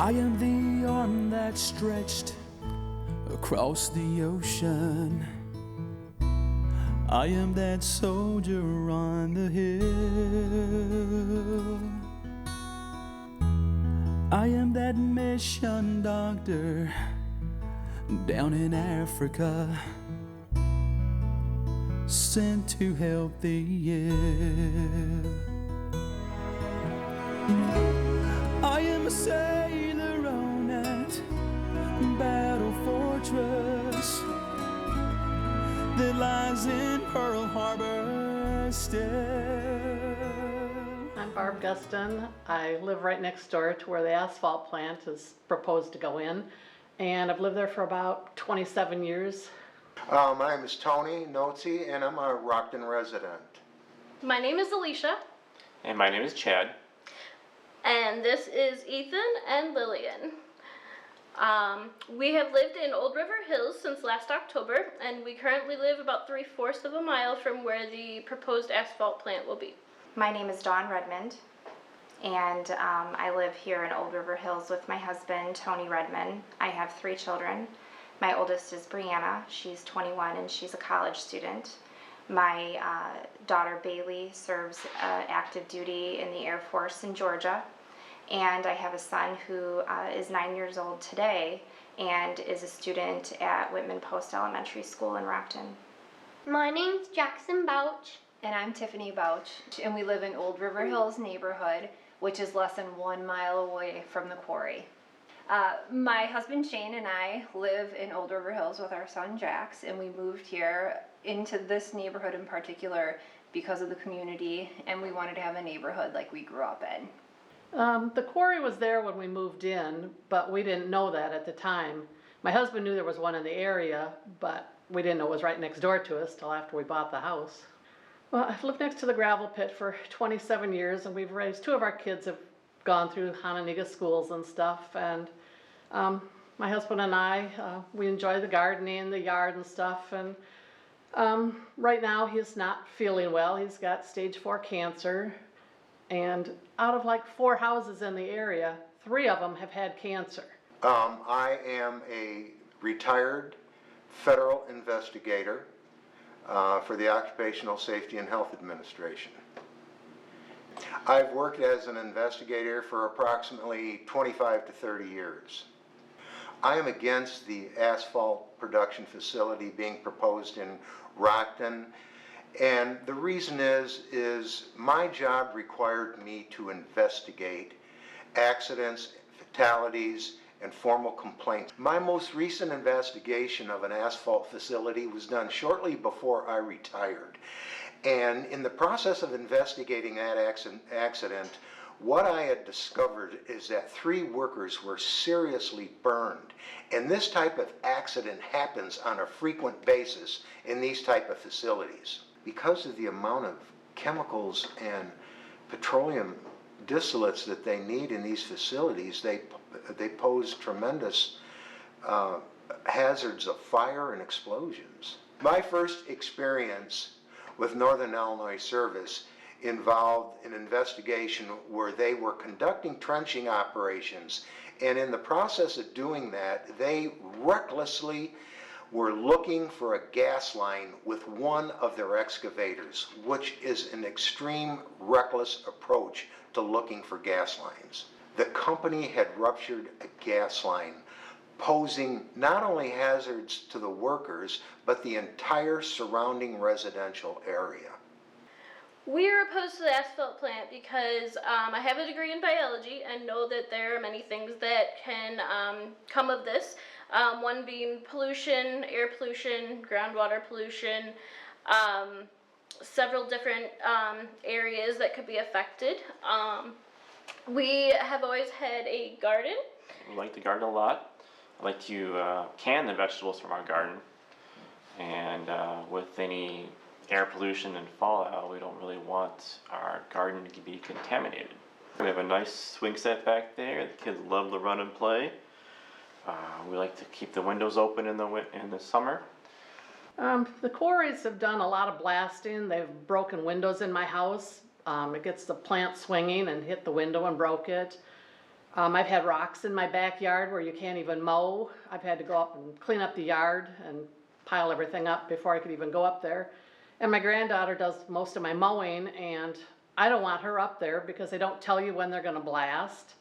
I am the arm that stretched across the ocean. I am that soldier on the hill. I am that mission doctor down in Africa, sent to help the ill. I am a sailor on that battle fortress that lies in Pearl Harbor still. I'm Barb Guston. I live right next door to where the asphalt plant is proposed to go in, and I've lived there for about 27 years. My name is Tony Nozi, and I'm a Rockton resident. My name is Alicia. And my name is Chad. And this is Ethan and Lillian. We have lived in Old River Hills since last October, and we currently live about 3/4 of a mile from where the proposed asphalt plant will be. My name is Dawn Redmond, and I live here in Old River Hills with my husband, Tony Redmond. I have 3 children. My oldest is Brianna. She's 21 and she's a college student. My daughter Bailey serves active duty in the Air Force in Georgia. And I have a son who is 9 years old today and is a student at Whitman Post Elementary School in Rockton. My name's Jackson Bouch. And I'm Tiffany Bouch, and we live in Old River Hills neighborhood, which is less than 1 mile away from the quarry. My husband Shane and I live in Old River Hills with our son Jax, and we moved here into this neighborhood in particular because of the community, and we wanted to have a neighborhood like we grew up in. The quarry was there when we moved in, but we didn't know that at the time. My husband knew there was one in the area, but we didn't know it was right next door to us till after we bought the house. Well, I've lived next to the gravel pit for 27 years, and we've raised 2 of our kids have gone through Hananiga schools and stuff, and my husband and I, we enjoy the gardening, the yard and stuff, and right now he's not feeling well. He's got stage 4 cancer, and out of like 4 houses in the area, 3 of them have had cancer. I am a retired federal investigator for the Occupational Safety and Health Administration. I've worked as an investigator for approximately 25 to 30 years. I am against the asphalt production facility being proposed in Rockton, and the reason is my job required me to investigate accidents, fatalities, and formal complaints. My most recent investigation of an asphalt facility was done shortly before I retired. And in the process of investigating that accident, what I had discovered is that 3 workers were seriously burned. And this type of accident happens on a frequent basis in these type of facilities. Because of the amount of chemicals and petroleum distillates that they need in these facilities, they pose tremendous hazards of fire and explosions. My first experience with Northern Illinois Service involved an investigation where they were conducting trenching operations, and in the process of doing that, they recklessly were looking for a gas line with one of their excavators, which is an extreme reckless approach to looking for gas lines. The company had ruptured a gas line, posing not only hazards to the workers, but the entire surrounding residential area. We are opposed to the asphalt plant because I have a degree in biology and know that there are many things that can come of this. One being pollution, air pollution, groundwater pollution, several different areas that could be affected. We have always had a garden. We like to garden a lot. I like to can the vegetables from our garden. And with any air pollution and fallout, we don't really want our garden to be contaminated. We have a nice swing set back there. The kids love to run and play. We like to keep the windows open in the summer. The quarries have done a lot of blasting. They've broken windows in my house. It gets the plant swinging and hit the window and broke it. I've had rocks in my backyard where you can't even mow. I've had to go up and clean up the yard and pile everything up before I could even go up there. And my granddaughter does most of my mowing, and I don't want her up there because they don't tell you when they're gonna blast.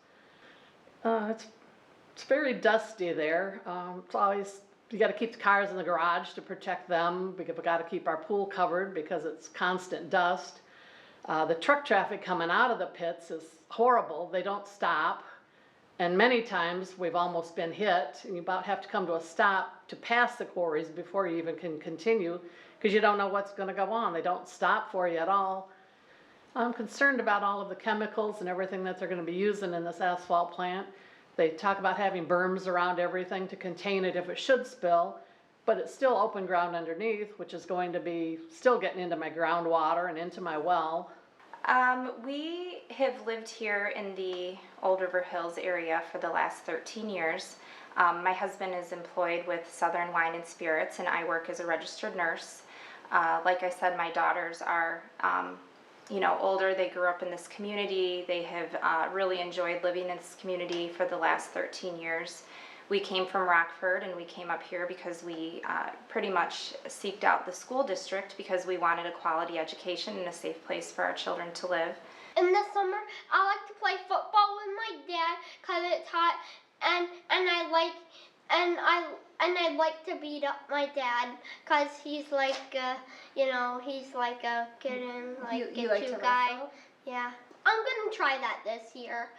It's very dusty there. It's always, you gotta keep the cars in the garage to protect them. We gotta keep our pool covered because it's constant dust. The truck traffic coming out of the pits is horrible. They don't stop. And many times we've almost been hit, and you about have to come to a stop to pass the quarries before you even can continue, because you don't know what's gonna go on. They don't stop for you at all. I'm concerned about all of the chemicals and everything that they're gonna be using in this asphalt plant. They talk about having berms around everything to contain it if it should spill, but it's still open ground underneath, which is going to be still getting into my groundwater and into my well. We have lived here in the Old River Hills area for the last 13 years. My husband is employed with Southern Wine and Spirits, and I work as a registered nurse. Like I said, my daughters are, older. They grew up in this community. They have really enjoyed living in this community for the last 13 years. We came from Rockford, and we came up here because we pretty much seeked out the school district because we wanted a quality education and a safe place for our children to live. In the summer, I like to play football with my dad because it's hot, and I like to beat up my dad because he's like he's like a good and like you like to guy. wrestle? Yeah, I'm gonna try that this year.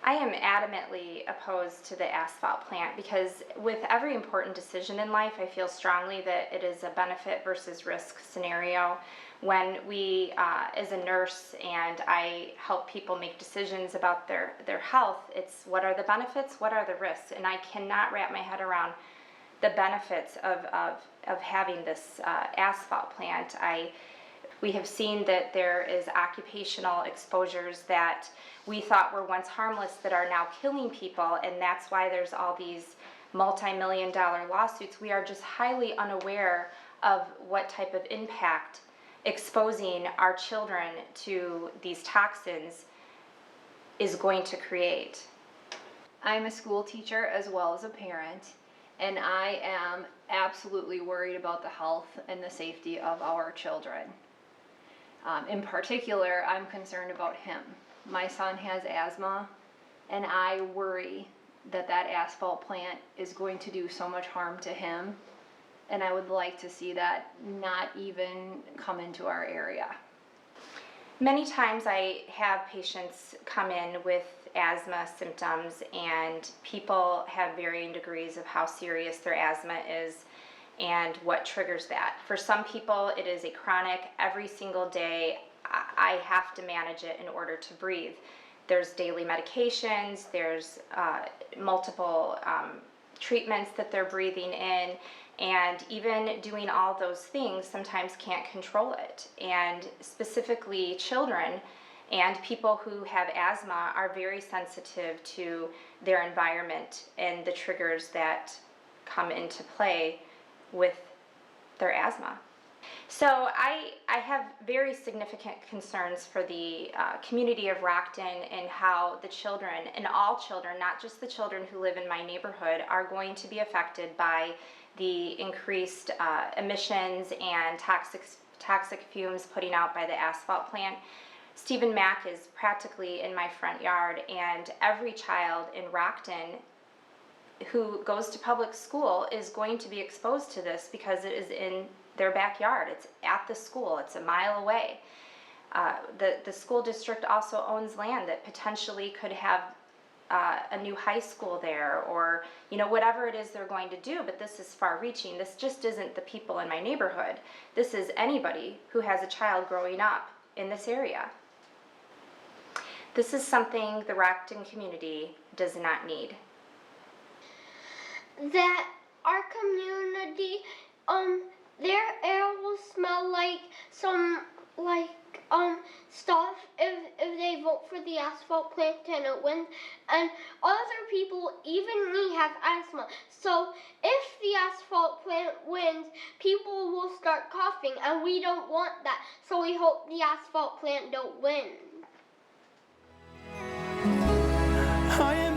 I am adamantly opposed to the asphalt plant because with every important decision in life, I feel strongly that it is a benefit versus risk scenario. When we, as a nurse, and I help people make decisions about their health, it's what are the benefits, what are the risks, and I cannot wrap my head around the benefits of having this asphalt plant. We have seen that there is occupational exposures that we thought were once harmless that are now killing people, and that's why there's all these multi-million-dollar lawsuits. We are just highly unaware of what type of impact exposing our children to these toxins is going to create. I'm a school teacher as well as a parent, and I am absolutely worried about the health and the safety of our children. In particular, I'm concerned about him. My son has asthma, and I worry that asphalt plant is going to do so much harm to him, and I would like to see that not even come into our area. Many times I have patients come in with asthma symptoms, and people have varying degrees of how serious their asthma is and what triggers that. For some people, it is a chronic, every single day, I have to manage it in order to breathe. There's daily medications, there's multiple treatments that they're breathing in, and even doing all those things sometimes can't control it. And specifically children and people who have asthma are very sensitive to their environment and the triggers that come into play with their asthma. So I have very significant concerns for the community of Rockton and how the children, and all children, not just the children who live in my neighborhood, are going to be affected by the increased emissions and toxic fumes putting out by the asphalt plant. Stephen Mack is practically in my front yard, and every child in Rockton who goes to public school is going to be exposed to this because it is in their backyard. It's at the school. It's a mile away. The school district also owns land that potentially could have a new high school there, or whatever it is they're going to do, but this is far-reaching. This just isn't the people in my neighborhood. This is anybody who has a child growing up in this area. This is something the Rockton community does not need. That our community, their air will smell like some stuff if they vote for the asphalt plant and it wins. And other people, even me, have asthma. So if the asphalt plant wins, people will start coughing, and we don't want that. So we hope the asphalt plant don't win. I am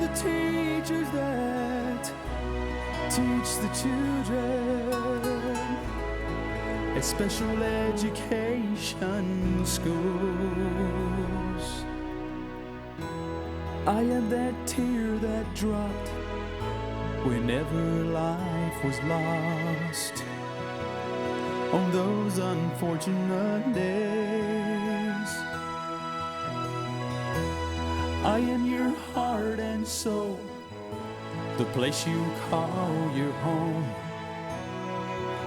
teach the children at special education schools. I am that tear that dropped whenever life was lost on those unfortunate days. I am your heart and soul, the place you call your home.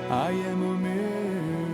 I am America.